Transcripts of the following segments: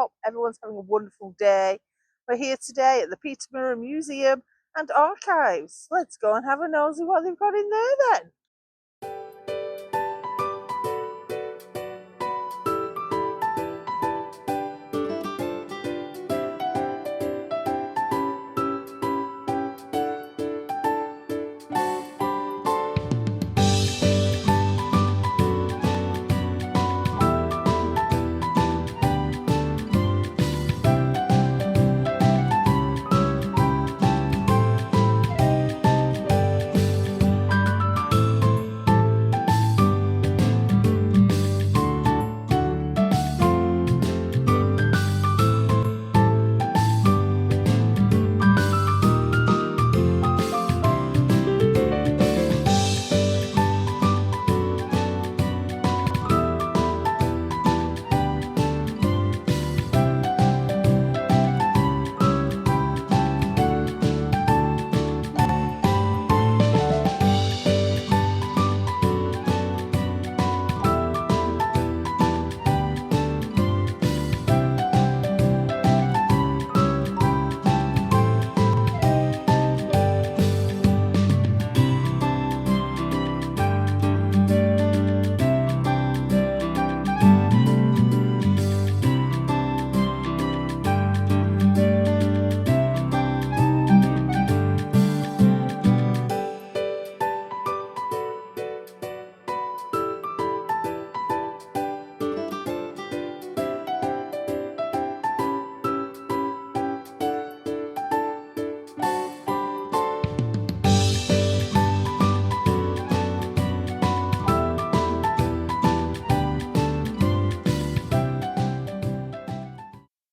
hope everyone's having a wonderful day. We're here today at the Peterborough Museum and Archives. Let's go and have a nosy what they've got in there then.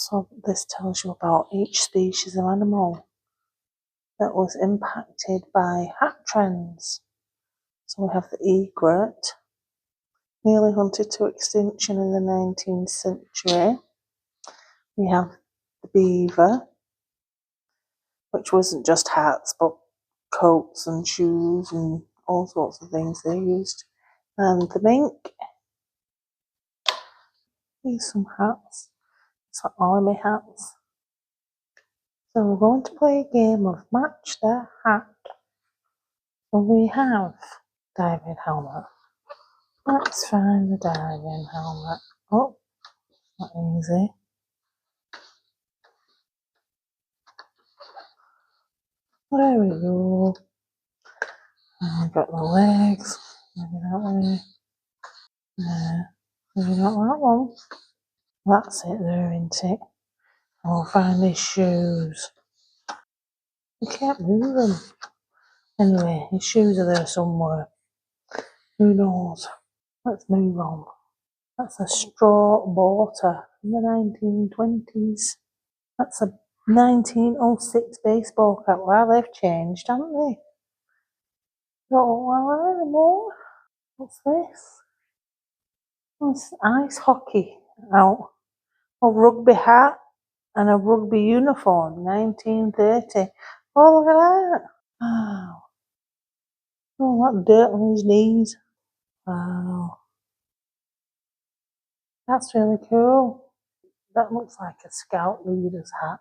So this tells you about each species of animal that was impacted by hat trends. So we have the egret, nearly hunted to extinction in the 19th century. We have the beaver, which wasn't just hats, but coats and shoes and all sorts of things they used. And the mink, here's some hats, some army hats. So we're going to play a game of match their hat. So we have diving helmet. Let's find the diving helmet. Oh, not easy. There we go. I've got the legs. Maybe that way. Maybe not that one. That's it there, isn't it? I'll find his shoes. You can't move them. Anyway, his shoes are there somewhere. Who knows? Let's move on. That's a straw border from the 1920s. That's a 1906 baseball cap. Wow, they've changed, haven't they? Don't want anymore. What's this? Oh, it's ice hockey out. A rugby hat and a rugby uniform, 1930. Oh, look at that. Wow. Oh, that dirt on his knees. Wow. That's really cool. That looks like a scout leader's hat.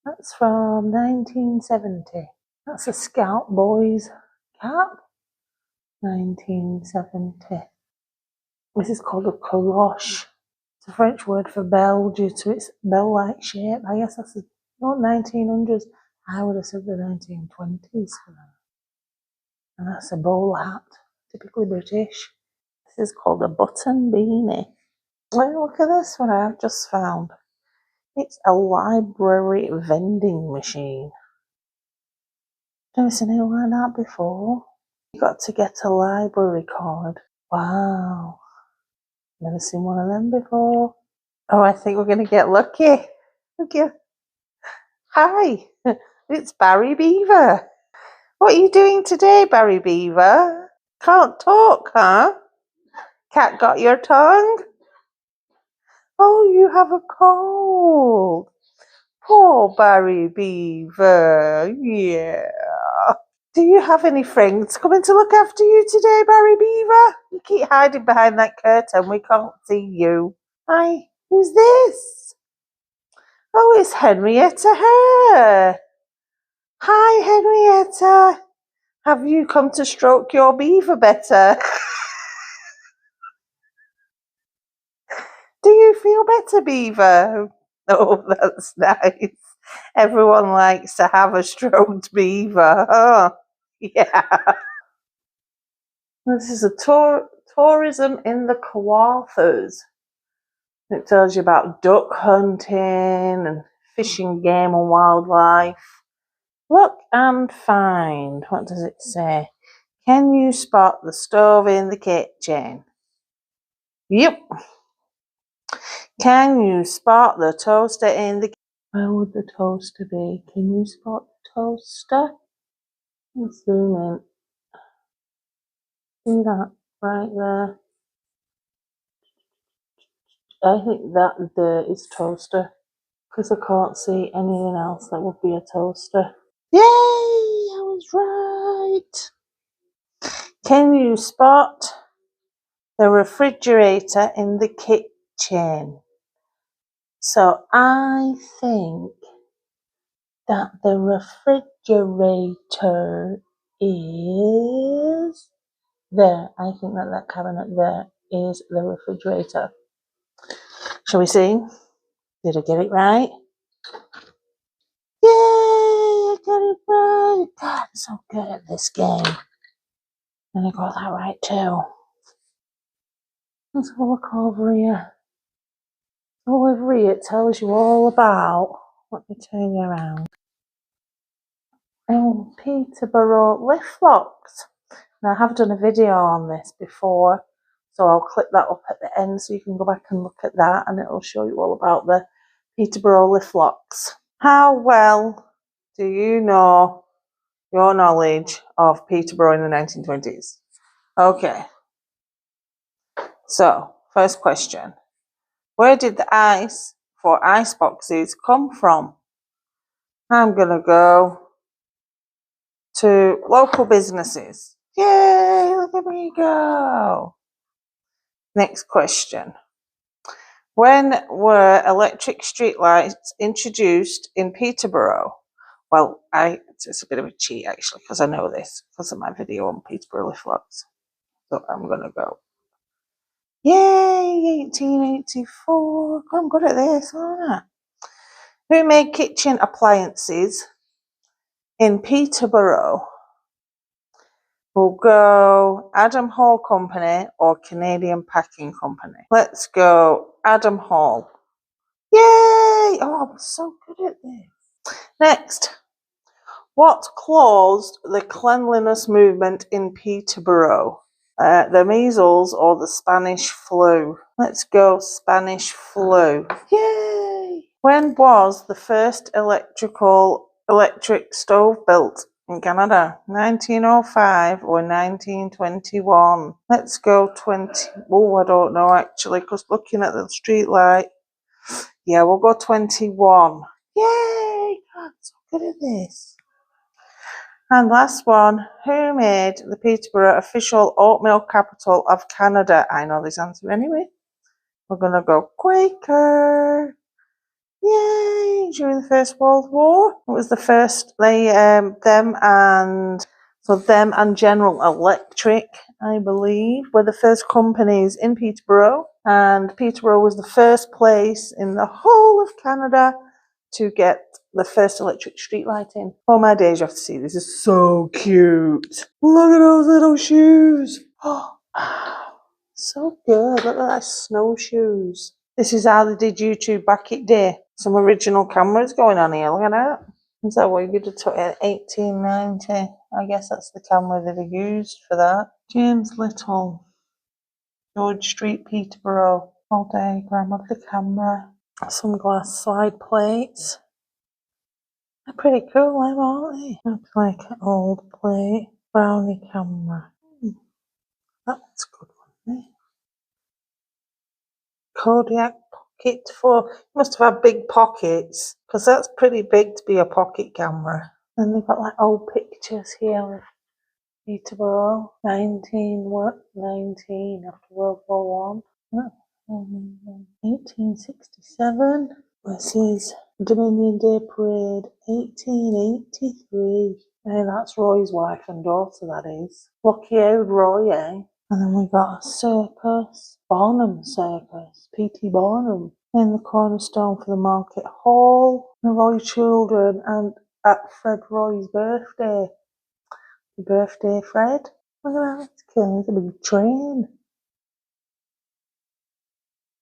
That's from 1970. That's a scout boy's cap. 1970. This is called a coloche. It's a French word for bell due to its bell-like shape. I guess that's not 1900s. I would have said the 1920s for that. And that's a bowl hat, typically British. This is called a button beanie. Well, look at this one I've just found. It's a library vending machine. Never seen anything like that before. You got to get a library card. Wow. Never seen one of them before. Oh, I think we're going to get lucky. Okay. Hi, it's Barry Beaver. What are you doing today, Barry Beaver? Can't talk, huh? Cat got your tongue? Oh, you have a cold. Poor Barry Beaver. Yeah. Do you have any friends coming to look after you today, Barry Beaver? You keep hiding behind that curtain. We can't see you. Hi. Who's this? Oh, it's Henrietta Hare. Hi, Henrietta. Have you come to stroke your beaver better? Do you feel better, beaver? Oh, that's nice. Everyone likes to have a stroked beaver. Oh, yeah. This is a tourism in the Kawarthas. It tells you about duck hunting and fishing, game and wildlife. Look and find. What does it say? Can you spot the stove in the kitchen? Yep. Can you spot the toaster in the kitchen? Where would the toaster be? Can you spot the toaster? Let's zoom in. See that right there? I think that there is toaster because I can't see anything else that would be a toaster. Yay! I was right. Can you spot the refrigerator in the kitchen? So I think that the refrigerator is there. I think that that cabinet there is the refrigerator. Shall we see? Did I get it right? Yay! I got it right. God, I'm so good at this game. And I got that right too. Let's have a look over here. Over here it tells you all about. Let me turn you around. Peterborough lift locks. Now I have done a video on this before, so I'll clip that up at the end so you can go back and look at that and it'll show you all about the Peterborough lift locks. How well do you know your knowledge of Peterborough in the 1920s? Okay, so first question. Where did the ice for ice boxes come from? I'm going to go to local businesses. Yay, look at me go. Next question. When were electric streetlights introduced in Peterborough? Well, it's a bit of a cheat actually because I know this because of my video on Peterborough lift locks. So I'm going to go. Yay, 1884. I'm good at this, aren't I? Who made kitchen appliances in Peterborough? We'll go Adam Hall Company or Canadian Packing Company. Let's go Adam Hall. Yay! Oh, I'm so good at this. Next, what caused the cleanliness movement in Peterborough? The measles or the Spanish flu? Let's go Spanish flu. Yay! When was the first electric stove built in Canada? 1905 or 1921? Let's go 20. Oh, I don't know actually, because looking at the street light. Yeah, we'll go 21. Yay! God, I'm so good at this. And last one, who made the Peterborough official oatmeal capital of Canada? I know this answer anyway. We're going to go Quaker. Yay! During the First World War. It was the first, them and General Electric, I believe, were the first companies in Peterborough. And Peterborough was the first place in the whole of Canada to get the first electric street light in. Oh my days, you have to see this. Is so cute. Look at those little shoes. Oh, so good. Look at that snowshoes. This is how they did YouTube back in the day. Some original cameras going on here. Look at that. Is that what you did to 1890? I guess that's the camera that they used for that. James Little. George Street, Peterborough. Full diagram of the camera. Some glass slide plates. They're pretty cool, aren't they? Looks like an old plate. Brownie camera. That's a good one, eh? Kodiak pocket for. Must have had big pockets because that's pretty big to be a pocket camera. And they've got like old pictures here of Peterborough, 19 after World War One. 1867. This is Dominion Day Parade, 1883. Hey, that's Roy's wife and daughter, that is. Lucky-haired Roy, eh? And then we got a circus, Barnum Circus, P.T. Barnum, in the cornerstone for the market hall. The Roy children, and at Fred Roy's birthday. The birthday Fred. Look at that, it's killing, it's a big train.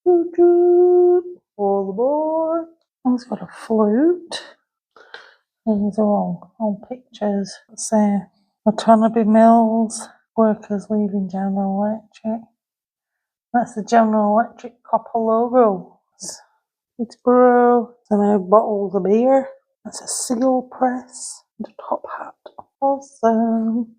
Choo choo, all aboard. And it's got a flute. And these are all pictures. Let's say Autonomy Mills, workers leaving General Electric. That's the General Electric copper logo. Peterborough. Then I bottled the beer. That's a seal press and a top hat. Awesome.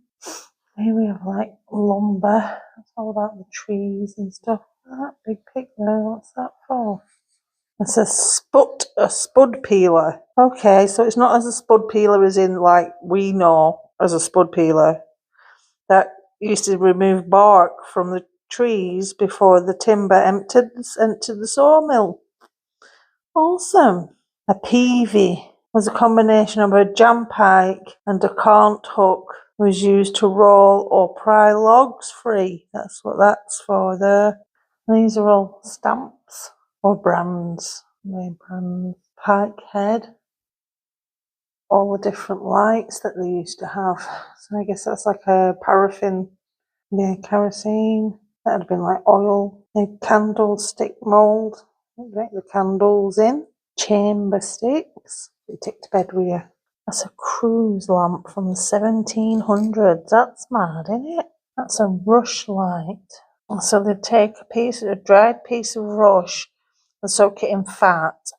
Here we have like lumber. It's all about the trees and stuff. That big pic there, what's that for? It's a spud peeler. Okay, so it's not as a spud peeler as in like we know as a spud peeler. That used to remove bark from the trees before the timber entered the sawmill. Awesome. A peavey was a combination of a jam pike and a cant hook. It was used to roll or pry logs free. That's what that's for there. These are all stamps or brands. Main brands. Pike head. All the different lights that they used to have. So I guess that's like a paraffin, kerosene. That would have been like oil. A candlestick mould. Make the candles in. Chamber sticks. You take to bed with you. That's a cruise lamp from the 1700s. That's mad, isn't it? That's a rush light. So they take a dried piece of rush and soak it in fat.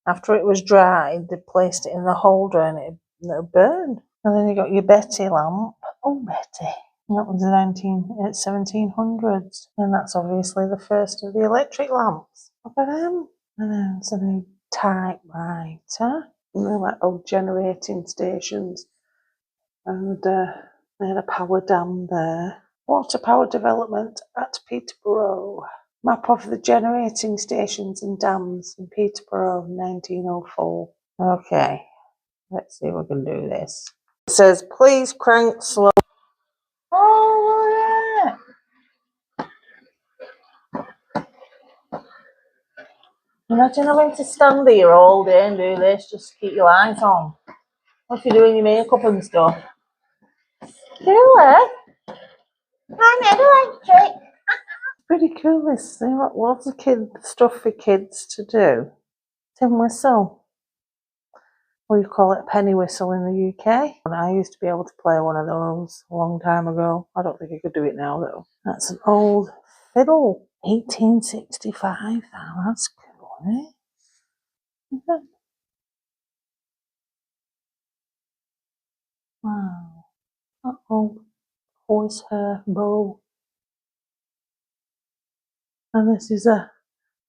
After it was dried, they placed it in the holder and it would burn. And then you got your Betty lamp. Oh, Betty. That was the 1700s. And that's obviously the first of the electric lamps. Look at them. And then it's a new typewriter. And they're like old generating stations. And they had a power dam there. Water power development at Peterborough. Map of the generating stations and dams in Peterborough, 1904. Okay, let's see if we can do this. It says, please crank slow. Oh, look at that. Imagine having to stand here all day and do this just to keep your eyes on. What if you're doing your makeup and stuff? Cool, I never liked it. Pretty cool, this thing. Lots of stuff for kids to do. Tin whistle. We call it a penny whistle in the UK. And I used to be able to play one of those a long time ago. I don't think I could do it now though. That's an old fiddle. 1865 now. That's cool, eh? Wow. That old horsehair bow. And this is a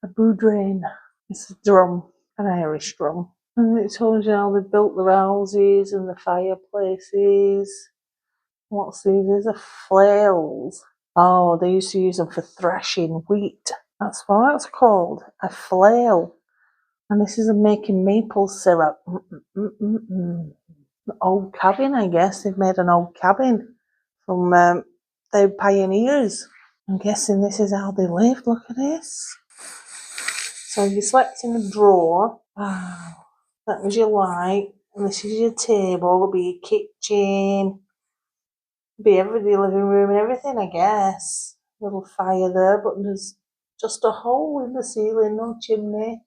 boudrein. It's a drum, an Irish drum. And it tells you how they built the houses and the fireplaces. What's these? These are flails. Oh, they used to use them for thrashing wheat. That's what that's called, a flail. And this is making maple syrup. Old cabin, I guess. They've made an old cabin from their pioneers. I'm guessing this is how they lived. Look at this. So you slept in a drawer. Wow. That was your light. And this is your table. It'll be your kitchen. Be the living room and everything, I guess. Little fire there, but there's just a hole in the ceiling, no chimney.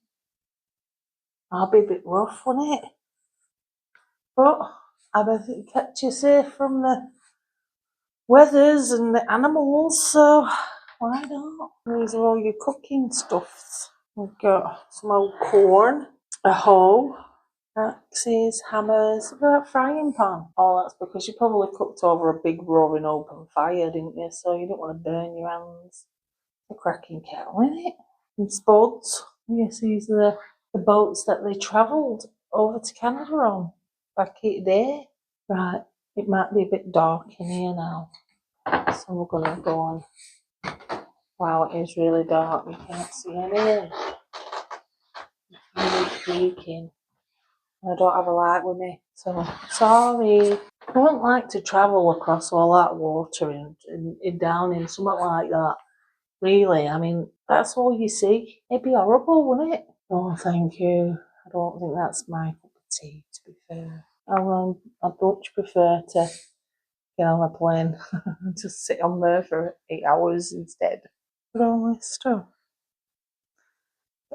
That'll be a bit rough, wouldn't it? But I bet it kept you safe from the weathers and the animals, so why not? These are all your cooking stuffs. We've got some old corn, a hoe, axes, hammers, a frying pan. Oh, that's because you probably cooked over a big roaring open fire, didn't you? So you don't want to burn your hands. A cracking kettle, isn't it? And boats. Yes, these are the boats that they travelled over to Canada on back in the day. Right, it might be a bit dark in here now. So we're going to go on Wow, it is really dark. You can't see anything. It's really creaking. I don't have a light with me, so sorry. I wouldn't like to travel across all that water and down in something like that. Really, I mean, that's all you see. It'd be horrible, wouldn't it? Oh, thank you. I don't think that's my cup of tea, to be fair. I'd much prefer to get on a plane and just sit on there for 8 hours instead. But all this stuff.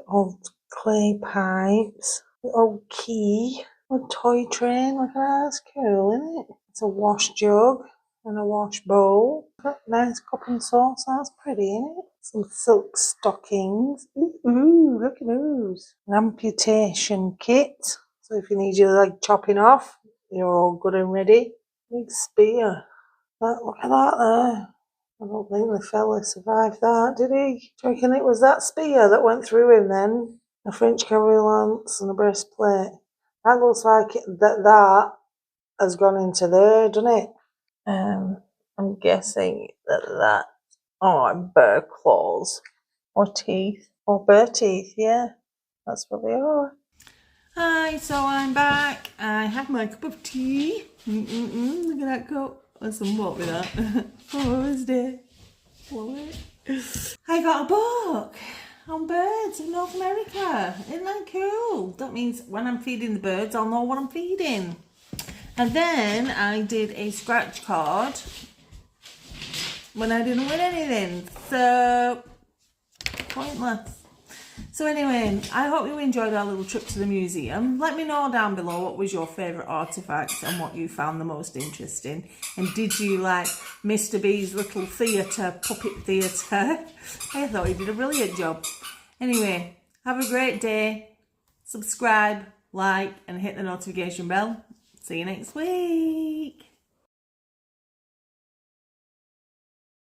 Old clay pipes, the old key, a toy train. Look at that, that's cool, isn't it? It's a wash jug and a wash bowl. Got a nice cup and sauce, that's pretty, isn't it? Some silk stockings. Ooh, look at those. An amputation kit. So if you need your leg chopping off, you're all good and ready. Big spear. Look at that there. I don't think the fella survived that, did he? Do you reckon it was that spear that went through him then? A French cavalry lance and a breastplate. That looks like that has gone into there, doesn't it? I'm guessing that bear claws or teeth or bear teeth. Yeah, that's what they are. Hi, so I'm back. I have my cup of tea. Look at that cup. There's some what with that. Oh, is it? What? I got a book on birds in North America. Isn't that cool? That means when I'm feeding the birds, I'll know what I'm feeding. And then I did a scratch card when I didn't win anything. So, pointless. So anyway, I hope you enjoyed our little trip to the museum. Let me know down below what was your favourite artefacts and what you found the most interesting. And did you like Mr. B's little puppet theatre? I thought he did a brilliant job. Anyway, have a great day. Subscribe, like and hit the notification bell. See you next week.